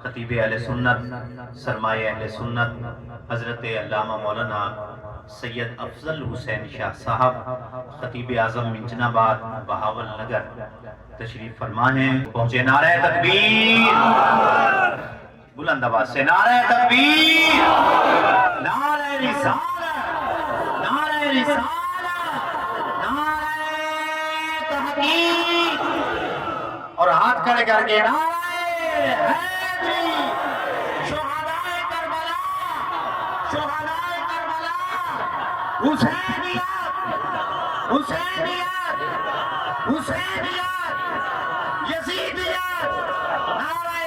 خطیب اہل سنت سرمایہ اہل سنت حضرت علامہ مولانا سید افضل حسین شاہ صاحب خطیب اعظم منجن آباد بہاول نگر تشریف فرما ہیں. پہنچے نعرہ تکبیر، بلند آواز سے نعرہ تکبیر، نعرہ رسالت، نعرہ رسالت، نعرہ تحقیق، اور ہاتھ کھڑے کر کے نعرہ حیدری، شہدائے کربلا، شہدائے کربلا، حسینیت، حسینیت، حسینیت، یزیدیت، نعرہ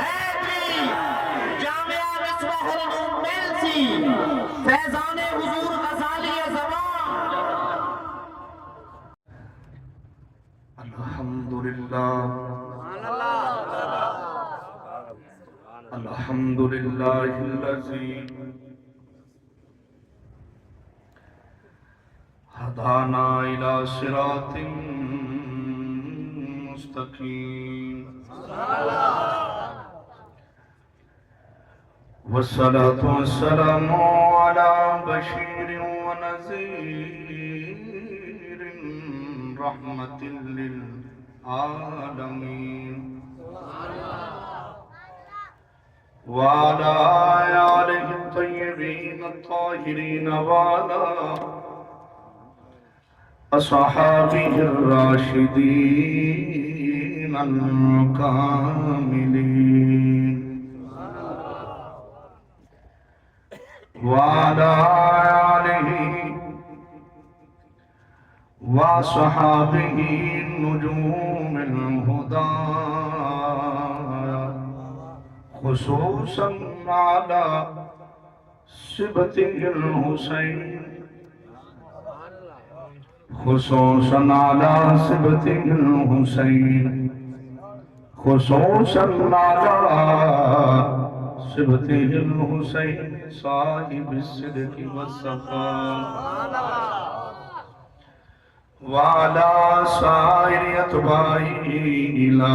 حیدری، جامعہ مصباح العلوم میلسی، فیضان حضور غزالی زمان. الحمدللہ الحمدللہ الذی ہدانا الی صراط مستقیم والصلاة والسلام علی بشیر ونذیر رحمت للعالمین وعلى آله الطيبين الطاهرين وعلى أصحابه الراشدين الكاملين وعلى آله وصحابه النجوم الهدى خصوصا على سبته الحسين خصوصا على سبته الحسين خصوصا على سبته الحسين صاحب الصدق والصفاء وعلى سائر أتباعه إلى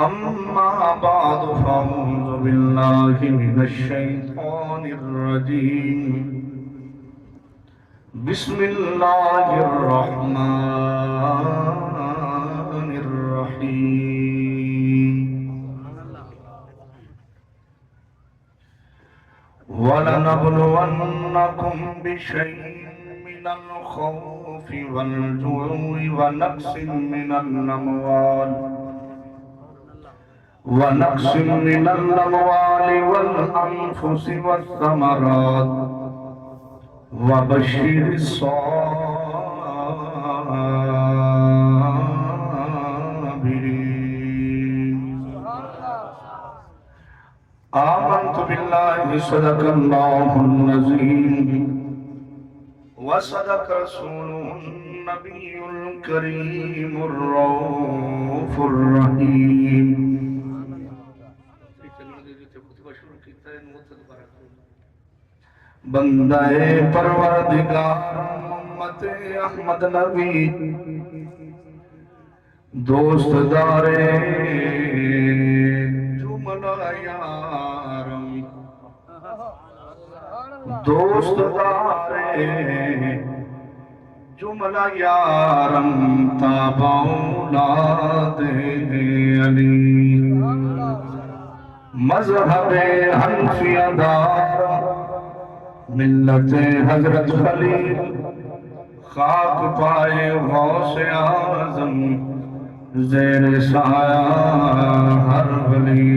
أما بعد فأعوذ بالله من الشيطان الرجيم بسم الله الرحمن الرحيم ولنبلونكم بشيء من الخوف والجوع ونقص من الأموال والأنفس والثمرات وبشر الصابرين. آمنت بالله صدق الله العظيم وصدق رسوله النبي الكريم الرؤوف الرحيم. بندہ پروردگار امت احمد نبی دوست دارے جملہ یارم دوست دارے جملہ یارم تابع اولاد علی مذہب حنفیہ دار ملت حضرت خلیل خاک پائے غوث اعظم زیر سایہ ہر ولی.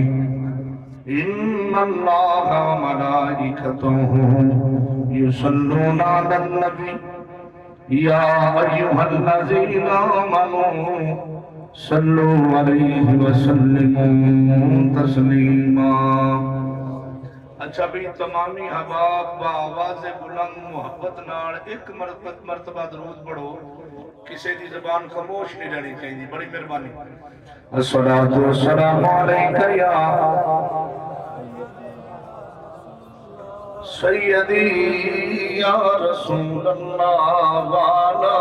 ان اللہ و ملائکتہ یصلون علی النبی یا ایھا الذین آمنوا صلوا علیہ وسلموا تسلیما. اچھا بھی تمامی احباب با آواز بلند محبت نال ایک مرتبہ درود پڑھو، کسی دی زبان خاموش نہیں رہنی چاہیے. بڑی مہربانی. الصلاۃ والسلام علیک یا سیدی یا رسول اللہ وعلا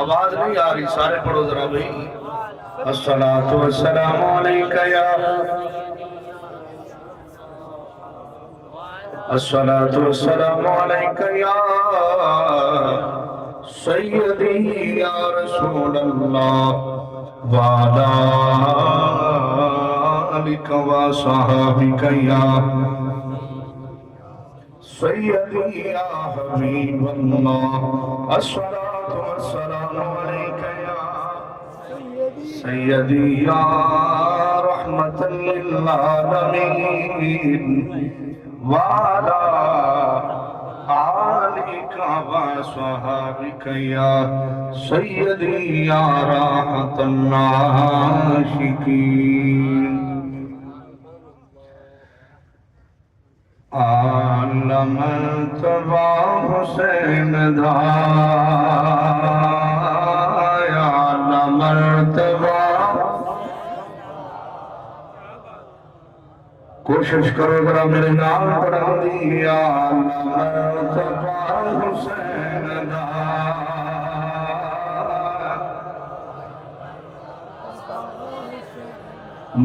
آواز نہیں آ رہی، سارے پڑھو ذرا بھائی. الصلاۃ والسلام علیک یا الصلاۃ والسلام علیک یا سیدی یا رسول اللہ وعلی آلک و صحابک یا سیدی یا حبیب اللہ. الصلاۃ والسلام علیک یا سیدی یا رحمت للعالمین وعلی آلک و صحابک یا سیدی یا راحت العاشقین. عالم تبا حسین دا عالم تبا. کوشش کرو ذرا میرے نام پڑھا دی. عالم تبا حسین دا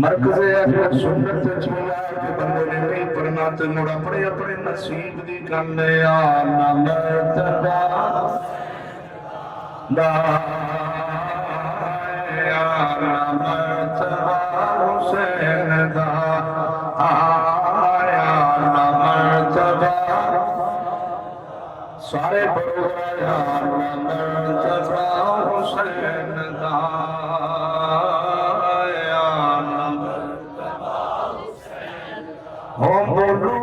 مرکز اہل سنت چلا کہ بندے نے نہیں پڑھنا تے مڑ اپنے اپنے نصیب دی کنے. عالم تبا دا عالم تبا حسین دا عالم تبا. سارے پڑھو عالم تبا حسین دا بولو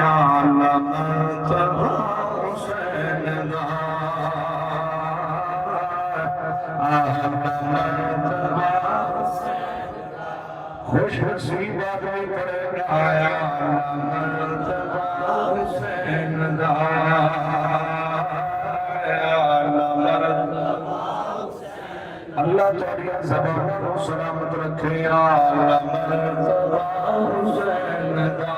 عالم تبا حسین دا عالم تبا. خوش نصیب آدمی پڑے گا عالم تبا حسین دا عالم تبا. اللہ تعالی زبان کو سلامت رکھے. عالم تبا حسین دا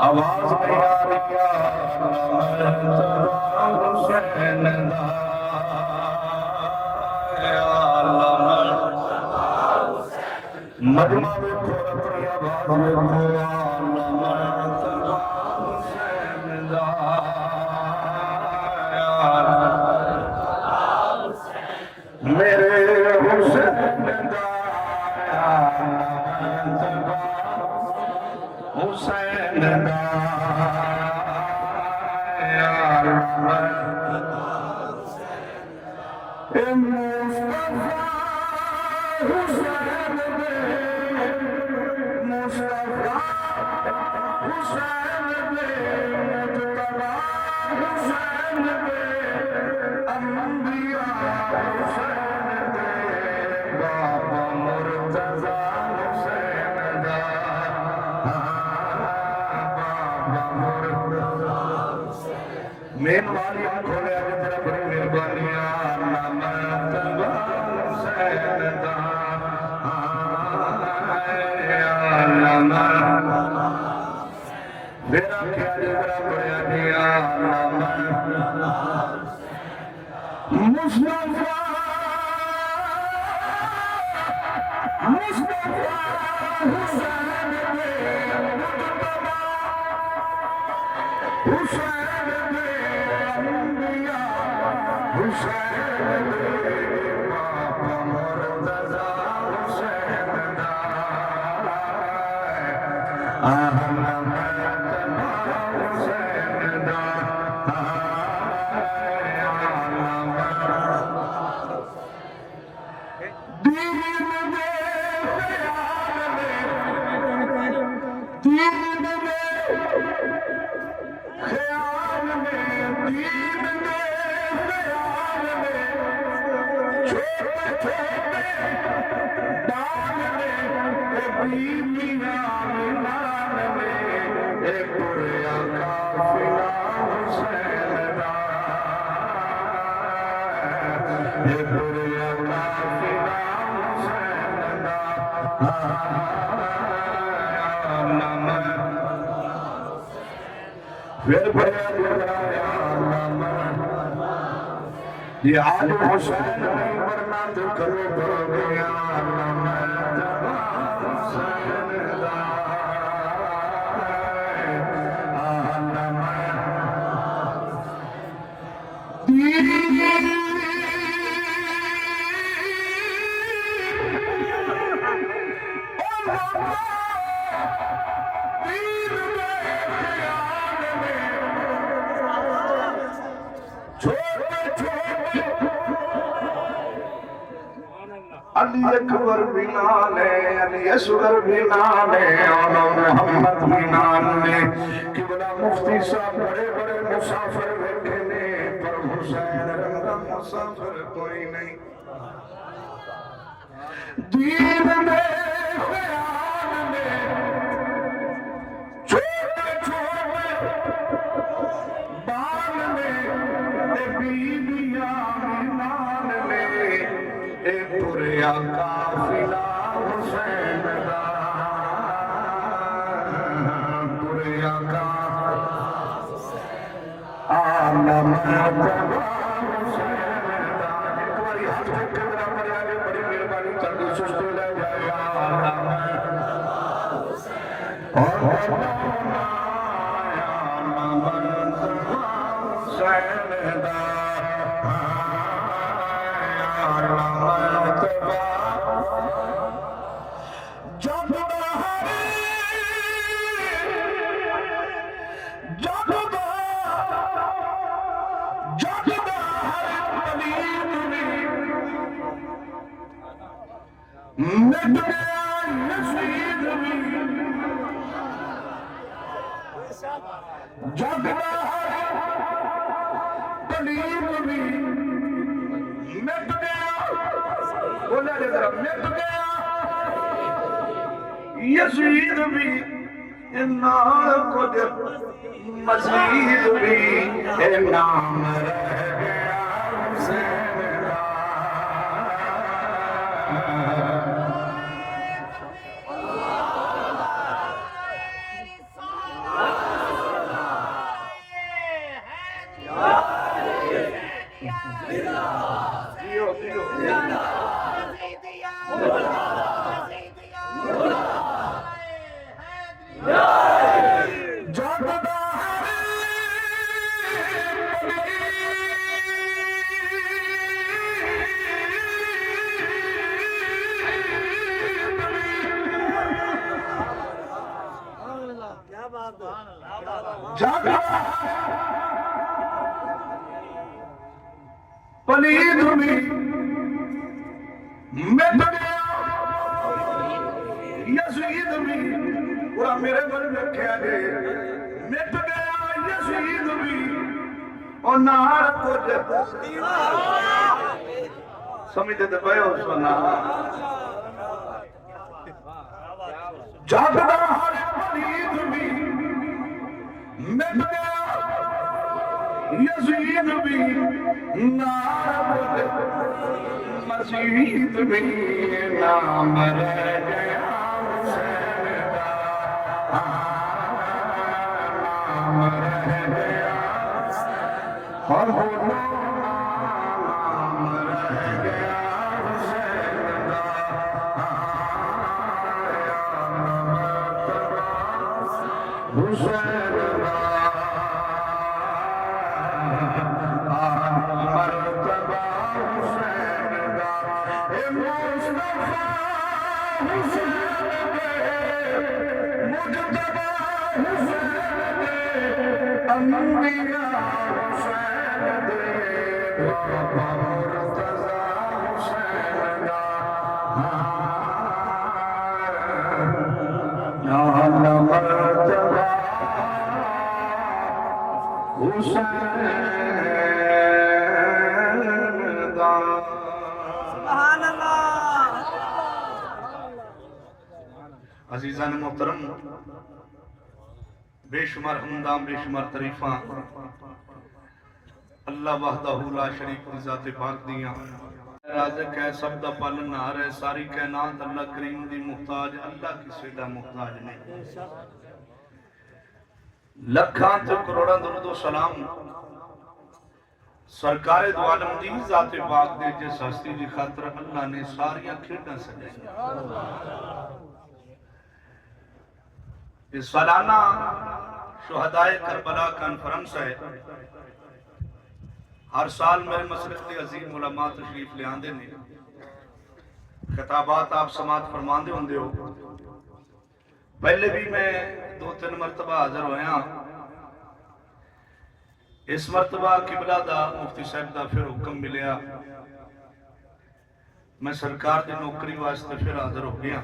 آواز نہیں آ رہی. عالم تبا حسین دا عالم مجمع میں کھوڑا پڑی آواز میں کھوڑا. عالم تبا حسین دا میرے حسین دا عالم تبا حسین دا عالم اے مصطفیٰ حسین دے مصطفیٰ حسین دے مجتبیٰ حسین دے انبیاء حسین دے بابا مرتضیٰ حسین دا بابا مرتضیٰ. مین والی کھولے ابھی تیرا بڑی مہربانی. عالم تبا حسین دا عالم میرا کیا جگرہ بڑیا دیا. عالم مصطفیٰ مصطفیٰ حسین دے مجتبیٰ حسین دے انبیاء حسین دے بابا مرتضیٰ حسین دا عالم تبا حسین دا عالم دین دے خیال میں دین دے خیال میں دین دے خیال میں چھوٹے چھوٹے ڈال میں بیبیاں مینار میں ایک پوریا قافلہ حسین دا ایک پوریا قافلہ حسین دا عالم پھر بڑا یہ آج حسین نہیں مرنا تو کرو کرو گیا علی اکبر بھی نانے علی اصغر بھی نانے اور محمد بھی نانے کہ بڑا مفتی صاحب بڑے بڑے مسافر بیٹھنے پر حسین رنگا مسافر کوئی نہیں دین میں خیال میں چھوٹے چھوٹے بال میں بیبیاں نان میں اے پوریا قافلہ حسین دا پوریا عالم تبا حسین دا ایک باری ہاتھ چک کے میرا پڑیا گے بڑی مہربانی تردی سستے لے جائے عالم اور عالم تبا حسین دا یزید بھی نال کچھ مزید بھی نام رہ گیا حسین دا پلید بھی مٹ گیا یزید بھی پورا میرے بل رکھیا گئے مٹ گیا یزید بھی اور نار کچھ سمجھتے تھے پہ ہو سنا جاگدہ ہر پلید بھی مٹ گیا یزید بھی نار مزید بھی نام رہ گیا حسین دا نام رہ گیا اور نام رہ گیا حسین دا حسین دا عزیزان محترم بے شمار حمدان بے شمار تعریفاں اللہ وحدہ لا شریک کی ذات پاک دیاں رازق ہے سب دا پالن ہار ہے ساری کائنات اللہ کریم دی محتاج اللہ کسی دا محتاج نہیں لکھاں تے کروڑاں درود و سلام سرکار دو عالم دی ذات پاک دے جس ہستی دی خاطر اللہ نے ساریاں کھیڈاں سجائیں. اس سالانہ شہدائے کربلا کانفرنس ہے. ہر سال میرے مسلک کے عظیم علماء تشریف لے آندے نے. خطابات آپ سماعت فرماندے ہوندے ہو. پہلے بھی میں 2-3 مرتبہ حاضر ہویا. اس مرتبہ قبلہ دا مفتی صاحب دا پھر حکم ملیا. میں سرکار دی نوکری واسطے پھر حاضر ہو گیا.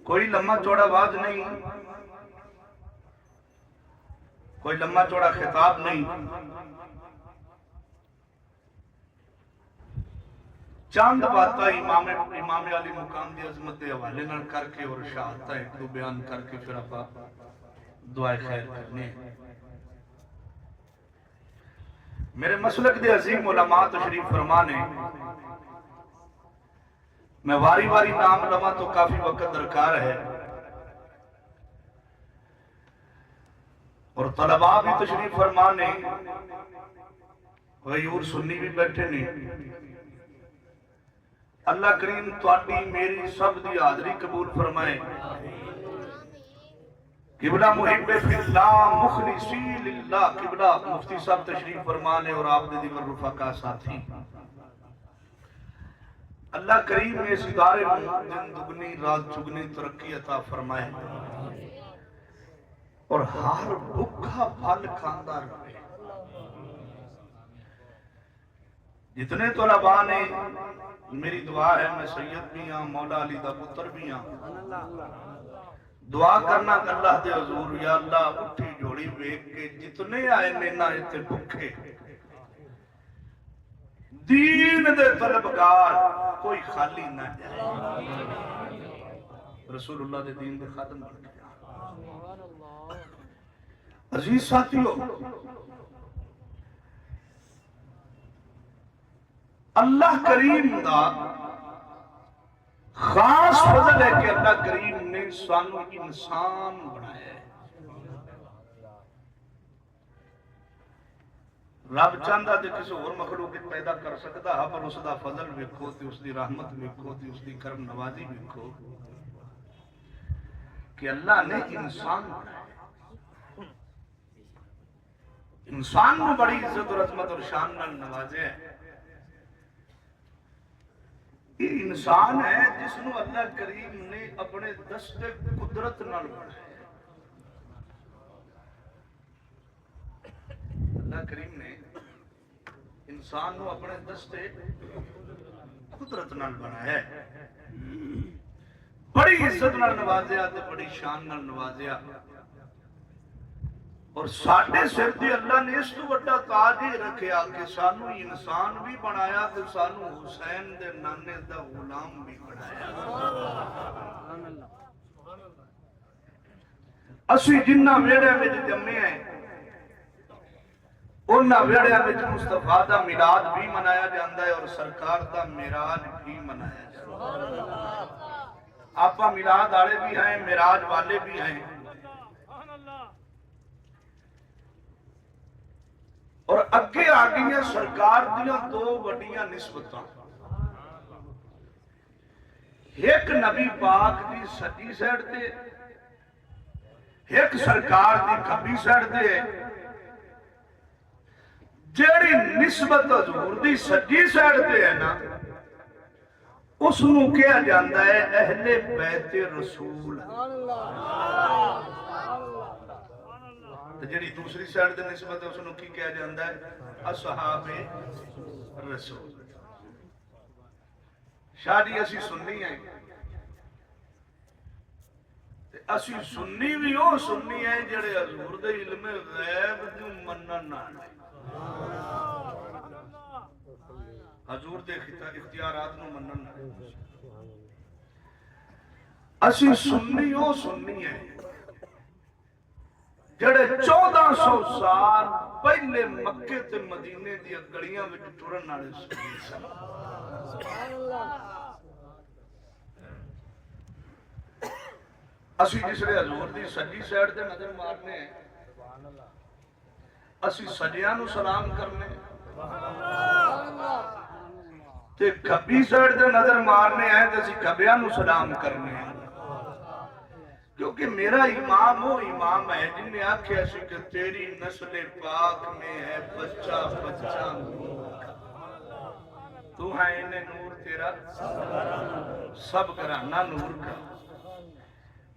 کوئی لمحہ چوڑا واز نہیں, کوئی لمحہ چوڑا خطاب نہیں. چاند باتاں امام علی مقام دی عظمت دے حوالے نال کر کے اور شہادتاں ایک دو بیان کر کے پھر آپ دعائے خیر کرنے. میرے مسلک دے عظیم علماء تشریف فرمانے. میں واری واری نام لواں تو کافی وقت درکار ہے, اور طلباء بھی تشریف فرمانے, غیور سنی بھی بیٹھے نے. اللہ کریم تواڈی میری سب دی حاضری قبول فرمائے. قبلہ محب فی اللہ مخلصی للہ قبلہ مفتی صاحب تشریف فرمانے اور آپ دے دیگر رفقا ساتھی. اللہ کریم اس ادارے میں دن دگنی رات چگنی ترقی عطا فرمائے اور ہر بھوکا پھل کھاندا رہے. جتنے طلباء نے میری دعا ہے, میں سید بھی ہاں, مولا علی دا پتر بھی ہاں, دعا کرنا کہ اللہ دے حضور یا اللہ اٹھی جوڑی ویکھ کے جتنے آئے نینا اتنے بھوکے دین دے طلبگار کوئی خالی نہ جائے. رسول اللہ دے دین دے خادم بن گیا. عزیز ساتھیو, اللہ کریم دا خاص فضل ہے کہ اللہ کریم نے سانو انسان بنایا ہے. رب چاہتا تے کسی اور مخلوق پیدا کر سکتا ہے, پر اس دا فضل ویکھو تے اس دی رحمت ویکھو تے اس دی کرم نوازی ویکھو کہ اللہ نے انسان بنایا. انسان میں بڑی عزت اور عظمت اور شان نال نوازے ہے. یہ انسان ہے جس نو اللہ کریم نے اپنے دست قدرت نال بنایا. اللہ کریم نے انسان نو اپنے دستے قدرت نال بنایا ہے. بڑی عزت نال نوازیا تے بڑی شان نال نوازیا. اور ساڈے سر تے اللہ نے اس تو بڑا تاج ہی رکھیا کہ سانو انسان بھی بنایا تے سانو حسین دے نانے دا غلام بھی بنایا. اسی جنہ ویڑے وچ جمے ہیں انہاں ویڑیاں وچ مصطفیٰ دا میلاد بھی منایا جاندا ہے اور سرکار دا معراج بھی منایا جاندا ہے. آپا میلاد والے بھی ہیں, معراج والے بھی ہیں. اور اگے آ گئی سرکار دیاں دو وڈیاں نسبتاں. ایک نبی پاک دی سجی سائیڈ تے, ایک سرکار دی کھبی سائیڈ تے. جیڑی نسبت حضور دی سجی سائیڈ تے ہے نا, اس نو کہا جاندا ہے اہل بیت رسول. جیڑی دوسری سائیڈ تے نسبت ہے اس نو کی کہا جاندا ہے اصحاب رسول. شاہ جی اسی سنی ہیں, اسی سنی بھی وہ سنی ہیں جڑے حضور دے علم غیب نو منن نال, حضور دے اختیارات نو منن نال. اسی سنی وہ سنی ہیں جڑے 1400 سال پہلے مکے تے مدینے دی گلیاں وچ ٹرن والے سنی سن. اسی جسے حضور دی سجی سائڈ تے نظر مارنے ہیں اسی سجیاں نو سلام کرنے تے کھبی سائڈ تے نظر مارنے ہیں تے اسی کھبیاں نو سلام کرنے ہیں کیونکہ میرا امام وہ امام ہے جن نے آکھیا سی کہ تیری نسل پاک میں ہے بچہ بچہ نور تو ہے انہیں نور تیرا سب گھرانہ نور کا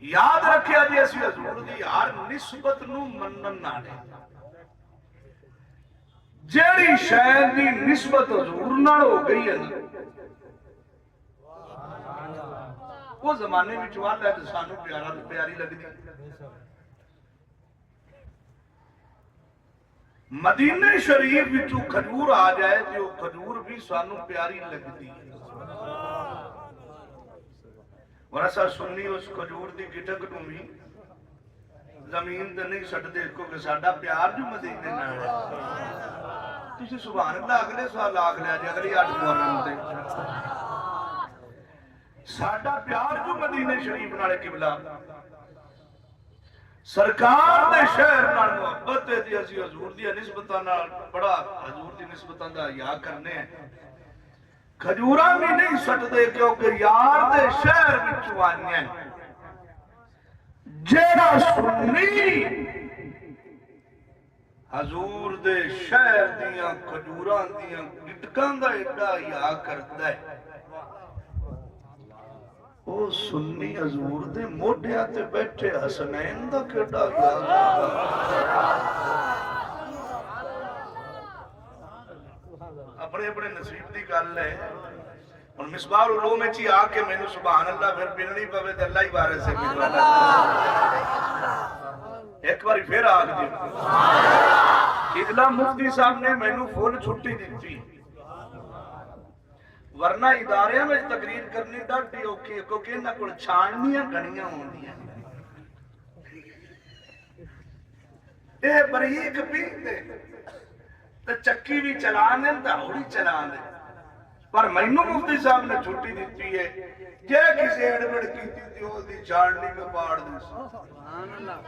یاد رکھیا جی اسی حضور دی ہر نسبت نو منن نالے جیڑی شاید دی نسبت حضور نال ہو گئی ہے نا وہ زمانے میں چوال ہے تو سانو پیاری لگ دی مدینہ شریف وچوں کھجور آ جائے تو کھجور بھی سانو پیاری لگ دی اور ایسا سنی اس کھجور دی گٹک نو بھی زمین تے نہیں سٹ دیکھو کہ ساڈا پیار جو مدینے نال ہے تسی سبحان اللہ اگلے سال آکھ لیا جی اگلی 8 محرم تے ساڈا پیار جو مدینے شریف نال قبلہ سرکار دے شہر نال محبت ہے دی اسی حضور دی نسبتاں نال بڑا حضور دی نسبتاں دا یا کرنے ہیں کھجوراں بھی نہیں سٹدے کیونکہ یار دے شہر وچوں آئیں ہیں جیڑا سنی حضور دے شہر دیاں کھجوراں دیاں گٹکاں دا ایڈا یا کردا ہے او سنی حضور دے موڈیاں تے بیٹھے حسنین دا کیڑا یا اپنے اپنے نصیب دی گل ہے اور مصباح العلوم میں چی آ کے میں نے سبحان اللہ پھر ملنی پوے تے اللہ ہی بارے سے ملنا ایک باری پھر آ گئی اجلا مفتی صاحب نے میں نے فل چھٹی دیتی ورنہ اداریاں میں تقریر کرنی ڈاڈی اوکھی کیونکہ انہاں کول چھاننیاں گھنیاں ہوندیاں اے بریک پیندے تے چکی بھی چلانے تے ہوڑی چلانے پر مینوں مفتی صاحب نے چھٹی دیتی ہے جے کسی ایڈمٹ کیتی تے او دی چھاننی میں پاڑ دی سبحان اللہ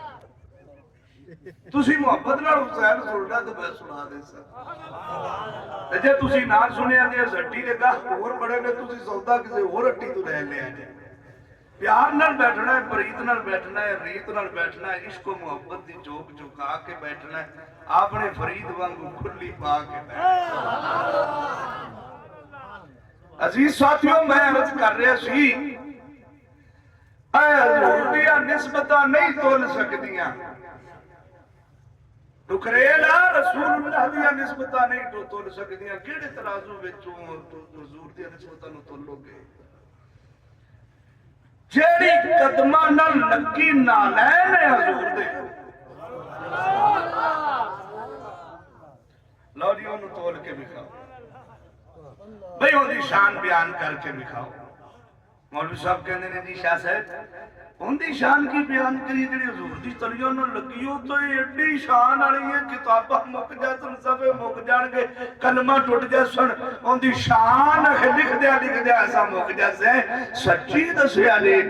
تسی محبت نال حسین سننا تو میں سنا دے سر جے تسی نہ سنیا تے ہٹی دے گاہ ہور بڑے نے تسی سودا کسے ہور ہٹی تو لے لیا جے پیار نال بیٹھنا ہے پریت نال بیٹھنا ہے ریت نال بیٹھنا ہے عشق و محبت دی چوک چکا کے بیٹھنا ہے اپنے فرید وانگو کھلی پا کے بیٹھنا عزیز ساتھیوں میں عرض کر رہا سی اے حضور دیاں نسبتاں نہیں تول سکدیاں ٹکریلا رسول اللہ دیا نسبتاں نہیں تول سکدیاں کیڑے ترازو وچوں حضور دیا نسبتاں نو تولو گے جیڑی قدماں نال لگی نالین ہے حضور دے لو جی انہوں تول کے بکھاؤ بھئی ان دی شان بیان کر کے بکھاؤ مولوی صاحب کہنے نے دی شاہ صاحب ان دی شان کی بیان کری جڑی حضور دی تلیوں نو لگیوں تو ایڈی شان آ رہی ہے کتابہ مک جاسن سبے مک جان گے کلمہ ٹوٹ جاسن ان دی شان لکھ دیا ایسا مک جاسے سچی دسے آلے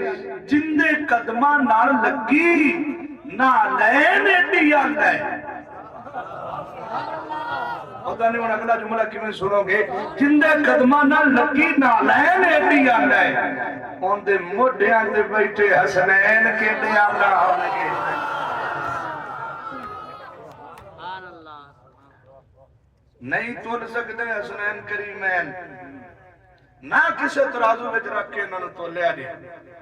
جن دے قدمہ نال لگی نہ لین ایڈی آندہ ہے پتہ نہیں اگلا جملہ کیوں سنو گے جن دے قدمہ نہ لگی نالین ایڈی آندہ ہے ان دے موڈیاں دے بیٹھے حسنین کے دے آندہ ہونے نہیں تول سکتے حسنین کریمین نہ کسے ترازو وچ رکھ کے انہوں نے تولیا نہیں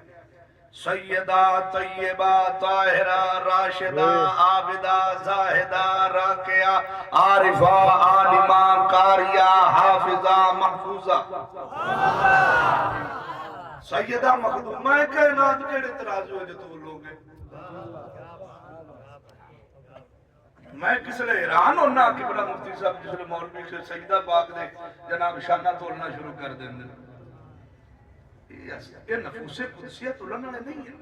سیدہ طیبہ طاہرہ راشدہ عابدہ زاہدہ راکعہ عارفہ عالمہ قاریہ حافظہ محفوظہ سیدہ مخدومہ کائنات کیڑے ترازو ہے جو تو لوگ ہیں میں کس لئے حیران ہونا کہ بڑا مفتی صاحب جس لئے مولوی سے سیدہ پاک دے جناب شانہ تولنا شروع کر دیں دے یہ نفوس قدسیہ تولن والے نہیں ہیں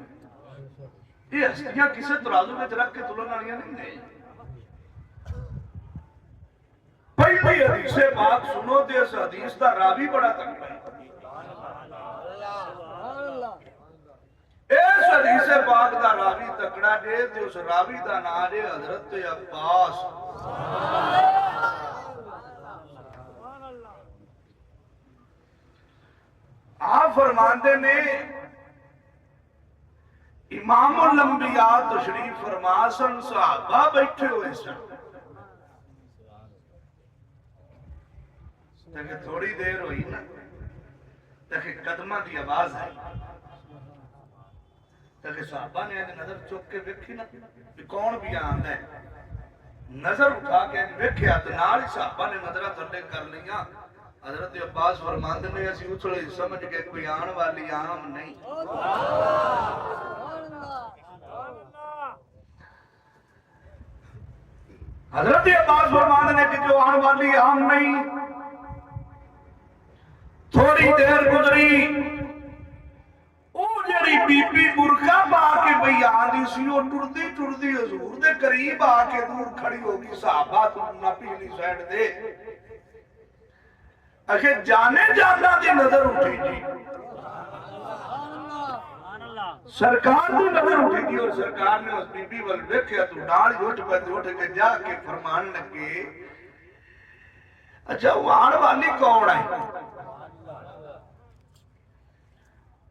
یہ ہستیاں کسے ترازو میں رکھ کے تولن والے نہیں ہیں پہلی حدیث پاک سنو تے اس حدیث دا راوی بڑا تنگ ہے اس حدیث پاک دا راوی تکڑا جے تے اس راوی دا نام جے حضرت عباس. آپ فرماندے نے امام الانبیاء تشریف فرما سن، صحابہ بیٹھے ہوئے سن. تاکہ تھوڑی دیر ہوئی نا تاکہ قدمہ دی آواز آئی، تاکہ صحابہ نے نظر چوک کے ویکھی نا کہ کون بھی آندا ہے. نظر اٹھا کے ویکھیا تے نال ہی صحابہ نے نظرہ تھلے کر لیاں. حضرت عباس فرماندے نے اسی اچھلے سمجھ کے کوئی آن والی عام نہیں. حضرت عباس فرماندے نے کہ جو آن والی عام نہیں. تھوڑی دیر گزری، او جڑی بی بی برقع پا کے بھئی آندی سی او ٹردی ٹردی حضور دے قریب آ کے دور کھڑی ہوگی. صحابہ تو نہ پیلی سائڈ دے اکھے جانے جانا دی نظر اٹھی جی، سرکار دی نظر اٹھی جی. اور سرکار نے اس بی بی وال ویکھیا تو ڈال اٹھ کے جا کے فرمان لگے اچھا وہاں والی کون ہے؟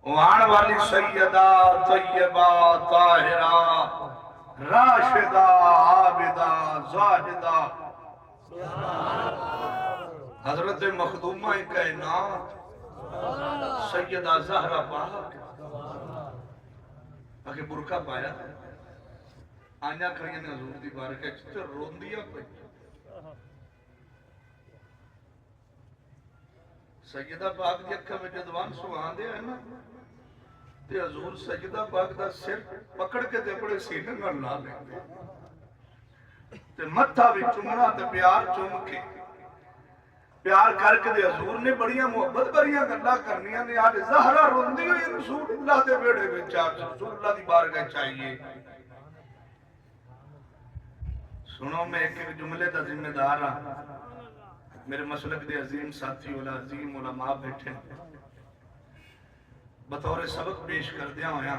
وہاں والی سیدہ طیبہ طاہرہ راشدہ عابدہ زاہدہ حضرت مخدومہ کائنات سیدہ زہرا پاک. اکھے برقع پایا آنیا کھڑیاں نے حضور دی بارگاہ وچ روندیاں پئی. سیدہ پاک دی اکھاں وچ جدوان سوہان دے ہیں نا تے حضور سیدہ پاک دا سر پکڑ کے تے اپنے سینے نال لا لیندے تے متھا وچ چومنا تے پیار چوم کے پیار کر کے دے حضور نے بڑیاں محبت بڑیاں گلاں کرنیاں نے. آج زہرا روندی ہوئی رسول اللہ دے بیڑے وچ آ رسول اللہ دی بارگاہ چاہیے. سنو میں ایک جملے دا ذمہ دار ہاں. میرے مسلک دے عظیم ساتھی عظیم علماء بیٹھے بطور سبق پیش کر دیا ہویا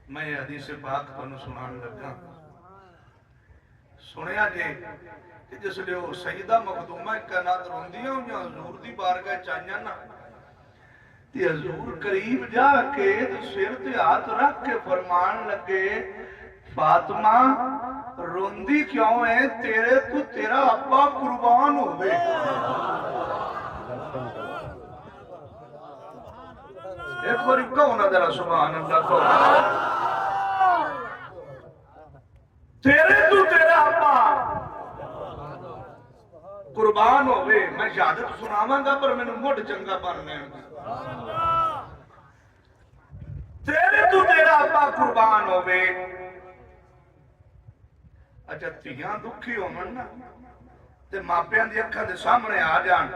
میں یہ حدیث پاک تانوں سنان لگا. سنیا جے کہ جس لئے وہ سیدہ مخدومہ کائنات روندیاں ہوئیاں حضور دی بارگاہ چاہیاں نا تے حضور قریب جا کے سر تے ہاتھ رکھ کے فرمان لگے فاطمہ روندی کیوں ہے؟ تیرے تو تیرا ابا قربان ہوئے. ایک باری کہو نا ذرا سبحان اللہ کو. تیرے تو تیرا ابا قربان ہوئے. میں شہادت سناواں گا پر میں نے موڑ چنگا بننے تیرے تو تیرا ابا قربان ہوئے. اچھا تیاں دکھی ہومن نا تے ماپیاں دی اکھاں دے سامنے آ جان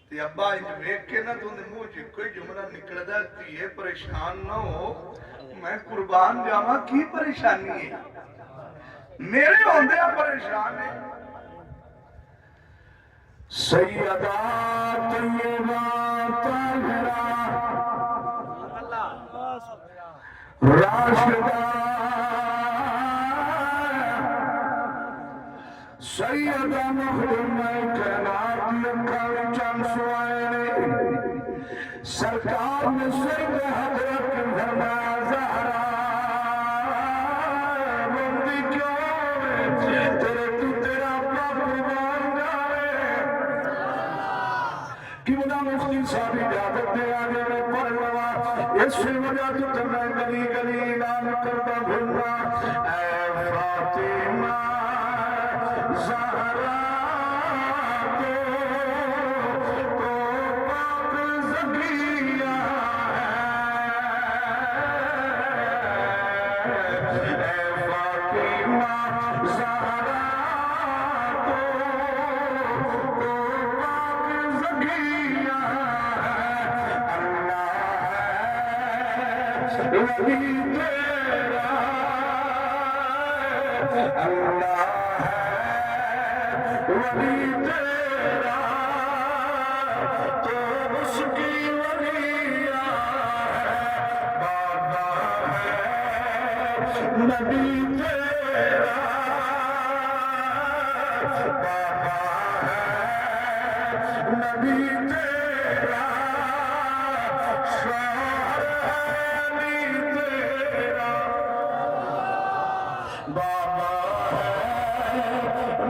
تے ابا انج ویکھ کے نا تو منہ وچ کوئی جملہ نکلدا تیے پریشان نہ ہو میں قربان جاواں کی پریشانی ہے میرے ہوندے پریشان ہے. سیدہ طیبہ طاہرہ راشدہ سیدہ مخدومہ کائنات اکھاں وچ آنسو آئے نے. سرکار نے سر دے حضرت فرمایا زہرا روندی کیوں ہے؟ تیرے تو تیرا ابا قربان جاوے. کیوں مفتی صاحب اجازت دے آگے میں پڑھ لوا اس وجہ تو میں گلی گلی اعلان کرتا پھرنا اے فاطمہ زہرا کو پاک زکیہ ہے. اے فاطمہ زہرا کو پاک زکیہ ہے. اللہ ہے ولی تیرا اللہ ولی تیرا تو اس کی ولیہ ہے. نبی تیرا بابا ہے نبی تیرا شوہر ہے علی تیرا بابا ہے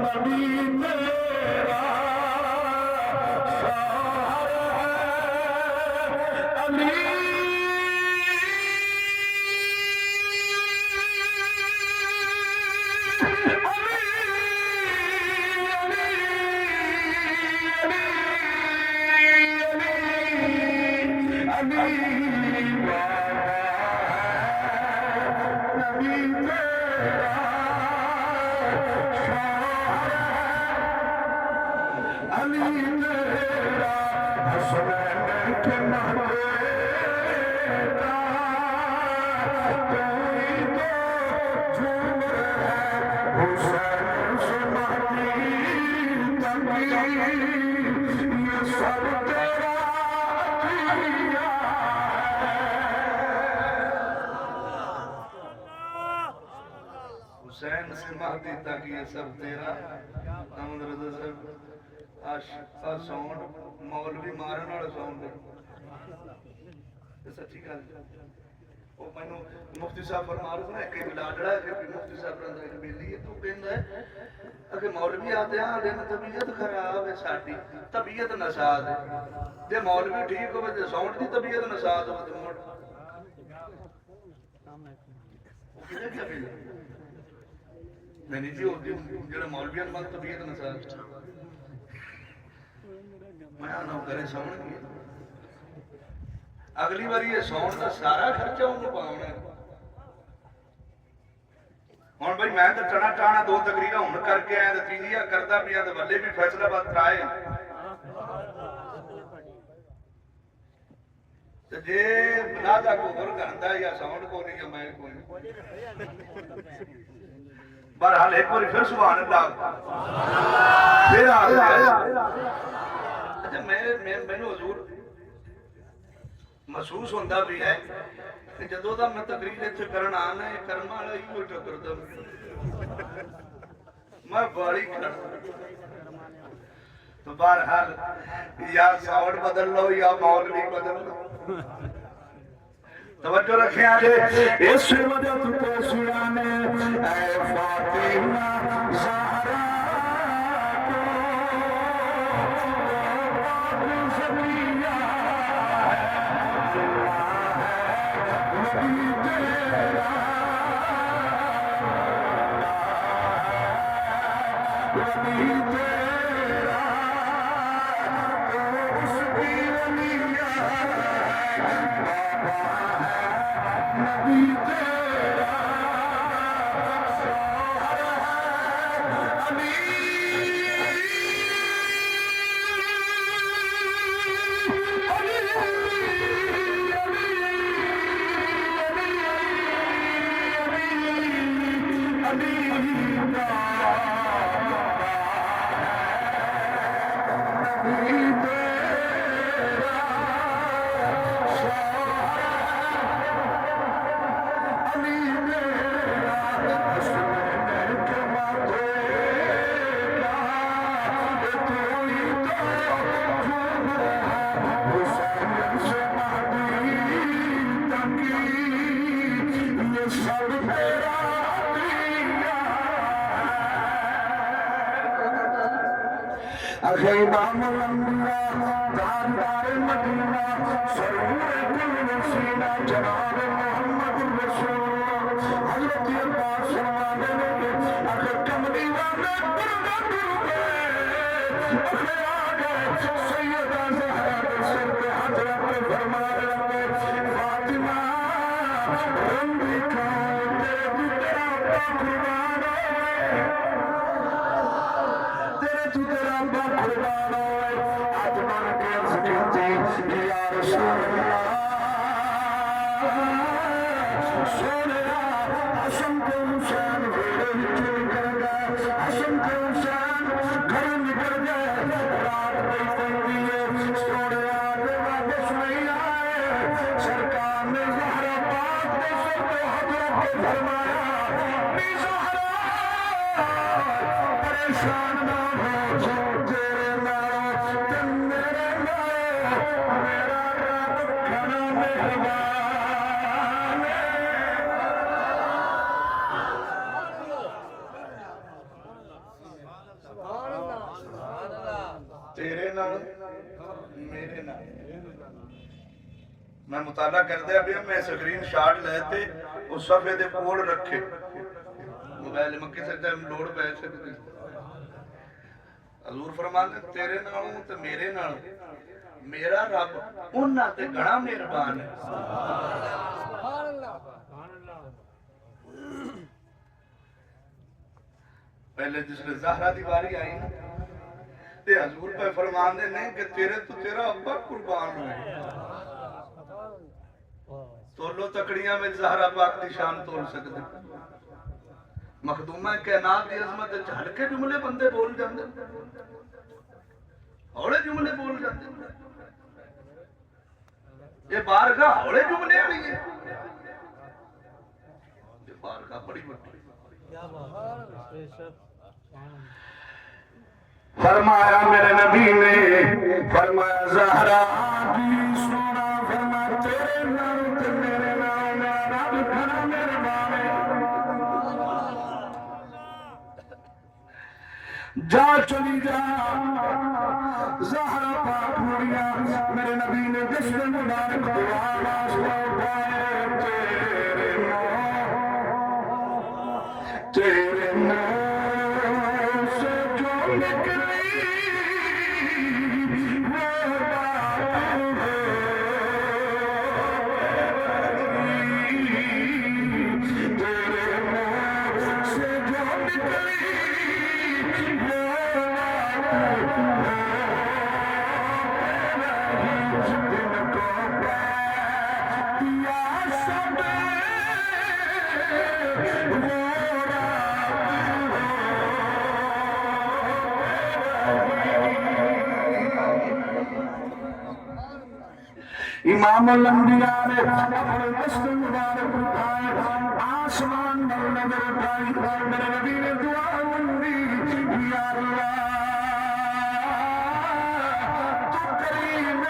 نبی تیرا شوہر ہے علی حسین سے مہدی تک یہ سب تیرا احمد رضا صاحب آشقہ ساؤنڈ مولوی مارن والا ساؤنڈ سچی گل وہ مینوں مفتی صاحب فرما رہے نا ایک لاڈڑا ہے کہ مفتی صاحب رہندا ہے بیلی ہے تو کہندا ہے کہ مولوی آتے ہیں آدھے میں طبیعت خراب ہے ساڈی طبیعت نساز ہے جے مولوی ٹھیک ہوے تے ساؤنڈ دی طبیعت نساز ہوے تے مڑ کدھر کیا پھر نہیں جی جڑا مولویاں مال طبیعت نساز میں نہ کرے ساؤنڈ کی اگلی باری یہ ساؤنڈ دا سارا خرچہ انہوں پاؤنا ہے ہوں بھائی میں تو ٹنا ٹانا دو تقریرا ہوں کر کے آیا تیجیا کرتا پیا تو ولے بھی فیصلہ بات کرائے جی بلا کا کوبر کرتا ہے یا ساؤنڈ کو نہیں یا میں کو نہیں بہرحال ایک بار پھر سبحان اللہ پھر آ گیا اچھا میں حضور محسوس ہوتا بھی ہے کہ جدو دا میں تقریر اتنے کرنا آنا ہے کرنا والا ہی کوئی ٹکرتا میں بڑی کھڑا تو بہرحال یا ساؤنڈ بدل لو یا مولوی بدل لو توجہ رکھیں آجے اس وجہ تو سیانے اے فاطمہ زہرا امام الانبیاء تاجدار مدینہ سرور کل وسیلہ جناب محمد الرسول حضرت عباس فرماتے ہیں اگر کملی والے پردہ گر گئے اگر آگے سیدہ زہرا کے سر پہ حضرت فرما رہے ہیں فاطمہ رنگی کھائے تیرے تیرا قربان ہے تیرے تیرا قربان ہوئے آج من کے سکتے یا رسول اللہ سونیا حسن کے حسین ویڑے نکل کر گئے حسن کے حسین گھر نکل گئے رات بھائی پہنگی ہے سونیا دے واپس نہیں آئے سرکار نے زہرا پاک نے سب کو حضرت فرمایا میں مطالعہ کرتے ابھی میں سکرین شاٹ لیتے اس صفحے دے کول رکھے موبائل مکے سے جب لوڑ پہ سکتے حضور فرمانے تیرے نالوں تے میرے نالوں میرا رب انہاں تے گھنا مہربان ہے پہلے جس نے زہرہ دی باری آئی نا تے حضور پہ فرمان دے نہیں کہ تیرے تو تیرا ابا قربان ہوئے تولو تکڑیاں میں زہرہ پاک دی شان تول سکتے مخدومہ کائنات دی عظمت جھڑ کے جملے بندے بول جاندے ہوڑے جملے بول جاندے یہ بارگاہ ہوڑے جملے آئی ہے یہ بارگاہ بڑی بڑی فرمایا میرے نبی نے فرمایا زہرا کی سونا فرمایا تیرے نام تے میرے نام رب کھڑا مہربان جا چلی جا زہرا پاک مڑیا میرے نبی نے دشمن مبارک دعا واسطے اٹھائے تیرے نام سے جو نکلی امام الانبیاء نے اپنے دست مبارک اٹھائے آسمان میں نظر اٹھائی میرے نبی نے دعا مانگی یا اللہ تو کریم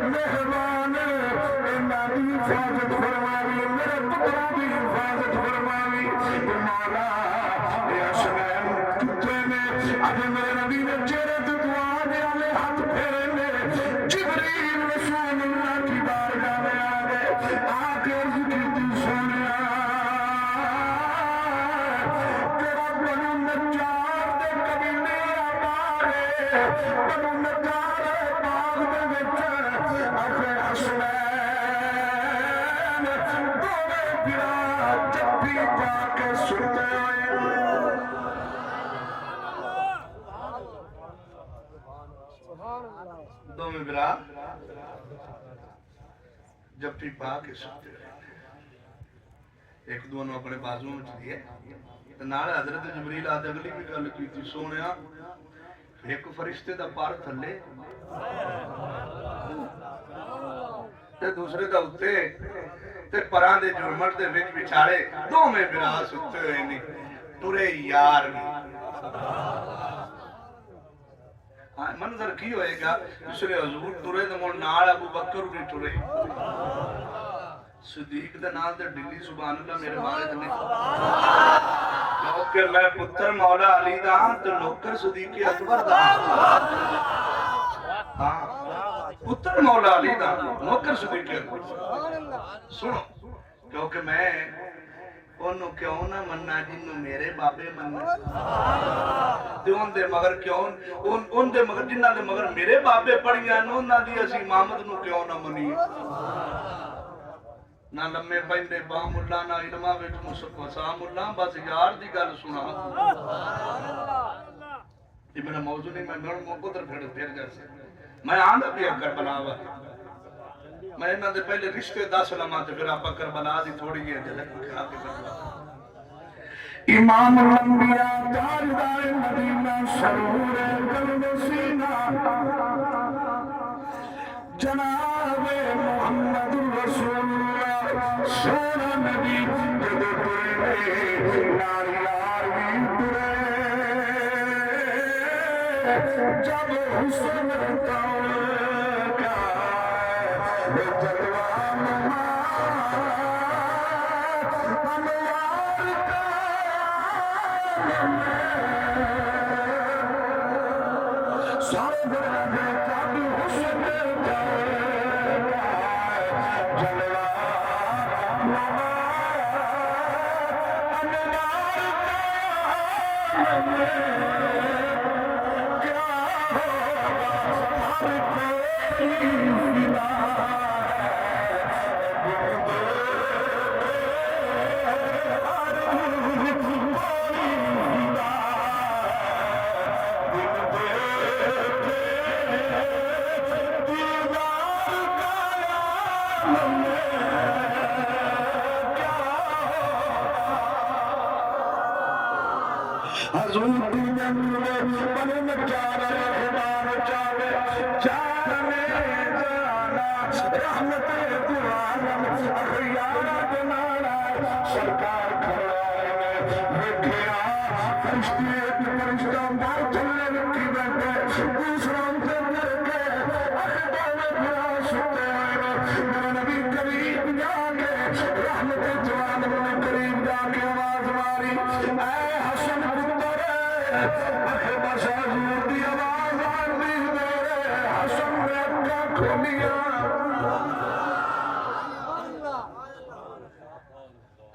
مہربان میری حفاظت فرماوی میرے پتروں کی حفاظت فرماوی مولا یا شمیم کتے نے اج میرے نبی نے چہرے تو دعا دے والے ہاتھ پھیرے نے جبریل رسول اللہ کی بارگاہ میں آ گئے آ کے عرض کی تھی سونیا تیرا بنو نجار دے قبیلے آبارے بنو نجار باغ دے وچ اپنے حسنین دوویں بھرا جپی پا کے ستے ہوئے دوویں بھرا جپی پا کے ستے ہوئے ایک دونوں اپنے بازوں میں چلیے نال حضرت جبریل آدھے اگلی بھی گل کی تھی سونیا ایک فرشتے دا پار تھلے تے دوسرے دا اتے تے پران دے جرمٹ دے وچ بچھاڑے دو میں برا ستے ہوئے نہیں ٹرے یار منظر کی ہوئے گا دوسرے حضور ٹرے دے مول نال ابو بکر بھی ٹرے صدیق دے نال تے ڈلی سبحان اللہ میرے والد نے کیونکہ میں پتر مولا علی دا تے نوکر صدیق اکبر دا ہاں پتر مولا علی دا نوکر صدیق اکبر سنو کیونکہ میں انہوں کیوں نہ مننا جنہوں میرے بابے مننا تے ان دے مگر کیوں ان دے مگر جنہ دے مگر میرے بابے پڑھیاں نہ دی اسی امامت نو کیوں نہ منی نہ لمے پہندے بام اللہ نہ علمہ وچ مصطفیٰ سام اللہ بس یار دی گل سنا یہ میرا موضوع نہیں میں نور مقدر پھر جیسے میں آندھا بھی کربلا ہوا میں انہاں دے پہلے رشتے 10 لمحہ تے پھر آپا کربلا دی تھوڑی ہے جلک کھا کے کربلا امام الانبیاء تاجدار مدینہ سرور قلب سینہ جناب محمد رسول اللہ سونا نبی جب تیرے ناریار بھی ترے جب حسن تاؤ کا جلوان انوار کا سارے جب حسن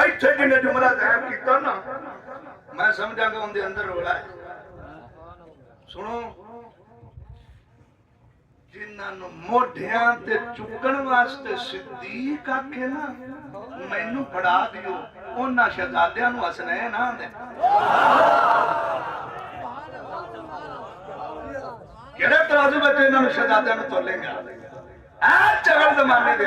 ਇੱਥੇ ਜਿਹਨੇ ਜੁਮਲਾ ਜ਼ਾਹਿਰ ਕੀਤਾ ਨਾ ਮੈਂ ਸਮਝਾਂਗਾ ਉਹਦੇ ਅੰਦਰ ਰੋਲਾ ਹੈ ਸੁਣੋ ਜਿਨ੍ਹਾਂ ਨੂੰ ਮੋਢਿਆਂ ਤੇ ਚੁੱਕਣ ਵਾਸਤੇ ਸਿੱਦੀਕ ਆਖੇ ਨਾ ਮੈਨੂੰ ਫੜਾ ਦਿਓ ਉਹਨਾਂ ਸ਼ਹਜ਼ਾਦਿਆਂ ਨੂੰ ਹਸਨੈਨ ਆਂਦੇ ਕਿਹੜੇ ਤਰਾਜ਼ੂ ਵਿੱਚ ਇਹਨਾਂ ਨੂੰ ਸ਼ਹਜ਼ਾਦਿਆਂ ਨੂੰ ਤੋਲੇਗਾ ਐ ਚਗਲ ਜ਼ਮਾਨੇ ਦੇ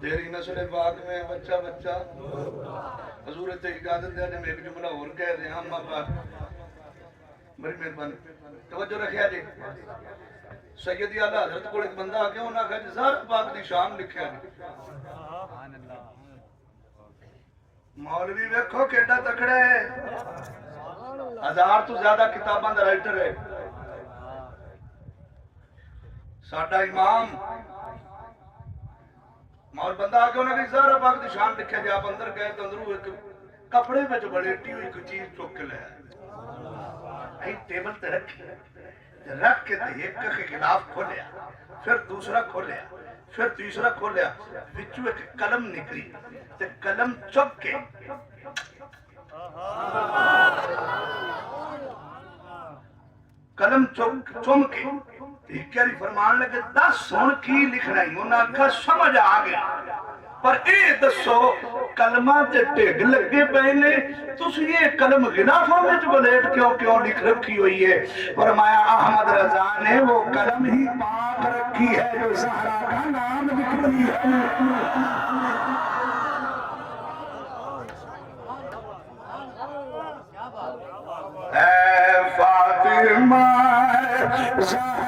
تیری نسل پاک میں بچہ بچہ حضور تے اجازت دے میں ایک جملہ اور کہہ رہے ہیں ہم پاک بڑی مہربانی توجہ رکھیا جی سیدی اعلی حضرت کو ایک بندہ آ کے انہاں کہا جی زہرا پاک دی شان لکھیا جی مولوی ویکھو کیڈا تکڑا ہے 1000 تو زیادہ کتاباں دا رائٹر ہے ساڈا امام مول بندہ آ کے انہوں نے زہرا پاک دی شان لکھا جی آپ اندر گئے تو اندروں ایک کپڑے میں جو بلیٹی ہوئی کوئی چیز چوک کے لے آئے ٹیبل تے رکھ کے تے ایک کے خلاف کھولیا پھر دوسرا کھولیا پھر تیسرا کھولیا وچوں ایک قلم نکلی تے قلم چک کے قلم چوم کے کہری فرمان لگے 10 سن کی لکھنا ہی انہاں کا سمجھ آ گیا پر اے دسو کلمہ تے ٹھگ لگے پہلے تسی یہ قلم غلافوں میں جو بلیٹ کیوں لکھ رکھی ہوئی ہے فرمایا احمد رضا نے وہ قلم ہی پاک رکھی ہے جو زہرا کا نام لکھ رہی ہے اے فاطمہ زہرا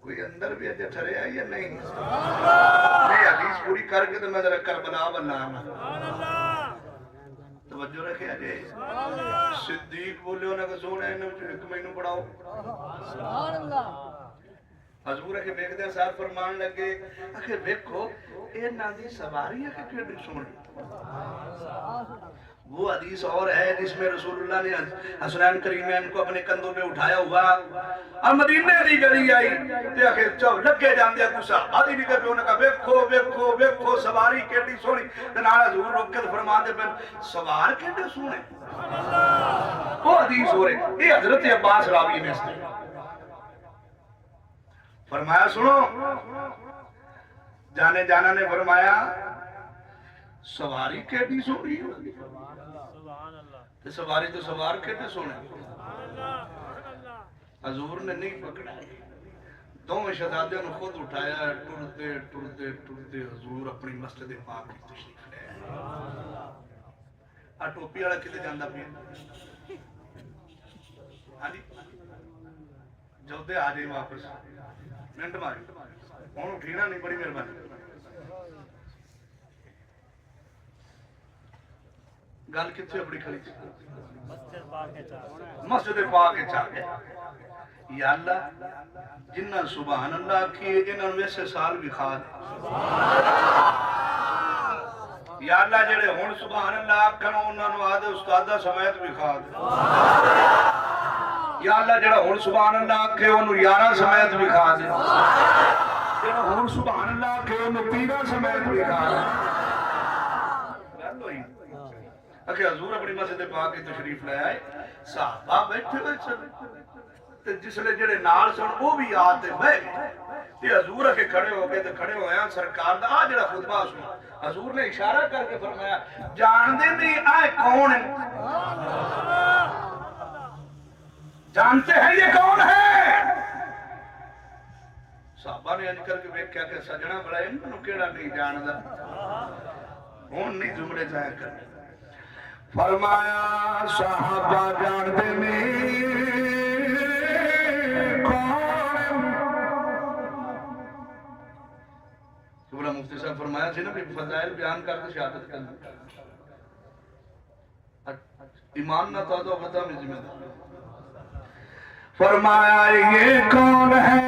کوئی اندر بھی اجے ٹھرے آئی یا نہیں میں حدیث پوری کر کے تو میں ذرا کربلا بنانا توجہ رکھے آجے صدیق بولے ہونا کہ سونے ایک مہینوں پڑھاؤ حضور ہے کہ بیک دے ساتھ فرمان لگے کہ بیکھو اے نادی سواری ہے کہ کیڑی سونی وہ حدیث اور ہے جس میں رسول اللہ نے حسنین کریمین کو اپنے کندھوں پہ اٹھایا ہوا اور مدینے دی گلی آئی تے آخر چو لگے جان دیا کسا آدھی نکے پہ انہوں نے کہا بیکھو سواری کیڑی سونی تنالا حضور روک کے فرمان دے پہ سوار کیڑی سونے وہ حدیث ہو رہے یہ حضرت عباس راوی میں سے فرمایا سنو جانے جانا نے فرمایا سواری کیڑی سونی تے سواری تو سوار کیڑی سونے حضور نے نہیں پکڑا دونوں شہزادیوں نے خود اٹھایا ٹرتے حضور اپنی مسجد پاک کی تشریف لے آ ٹوپی والا کتے جاندا پیا ہاں جی جودے آ جائے واپس منٹ ماری ہوں اٹھینا نہیں بڑی مہربانی گل کتنے اپنی کھڑی تھی مسجد پاک چاہ گیا یا اللہ جنہ سبحان اللہ کی انہوں ویسے سال بھی کھا دے یا اللہ جڑے ہون سبحان اللہ آکھنوں انہوں آدھے استادہ سمیت بھی کھا دے یا اللہ جڑا ہون سبحان اللہ آکھے انہوں 11 سمیت بھی کھا دے جڑا ہون سبحان اللہ آکھے انہوں 13 سمیت بھی کھا دے اکھے حضور اپنی مسجد پاک کی تشریف لے آئے صحابہ بیٹھے ہوئے چلے جس لئے جڑے نال سن وہ بھی آتے بیٹھ یہ حضور کے کھڑے ہو گئے تو کھڑے ہوئے ہیں سرکار دا جڑا خطبہ سنا حضور نے اشارہ کر کے فرمایا جان دے نہیں آئے کون ہیں جانتے ہیں یہ کون ہے صحابہ نے کر کے بیٹھ کیا کہ سجنہ بڑا انہوں کیڑا نہیں جاندہ ہون نہیں جملے جائے کر فرمایا صحابہ جان دے نہیں کون بولا مفتی صاحب فرمایا تھی نا بھی فضائل بیان کرتے شہادت کرنا ایمان نہ تھا تو بتا میں ذمہ دار فرمایا یہ کون ہے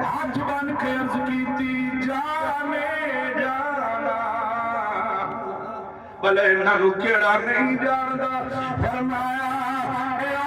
آج بن کے عرض کی تھی جانے جانا بلے نہ رکیڑا نہیں جانا فرمایا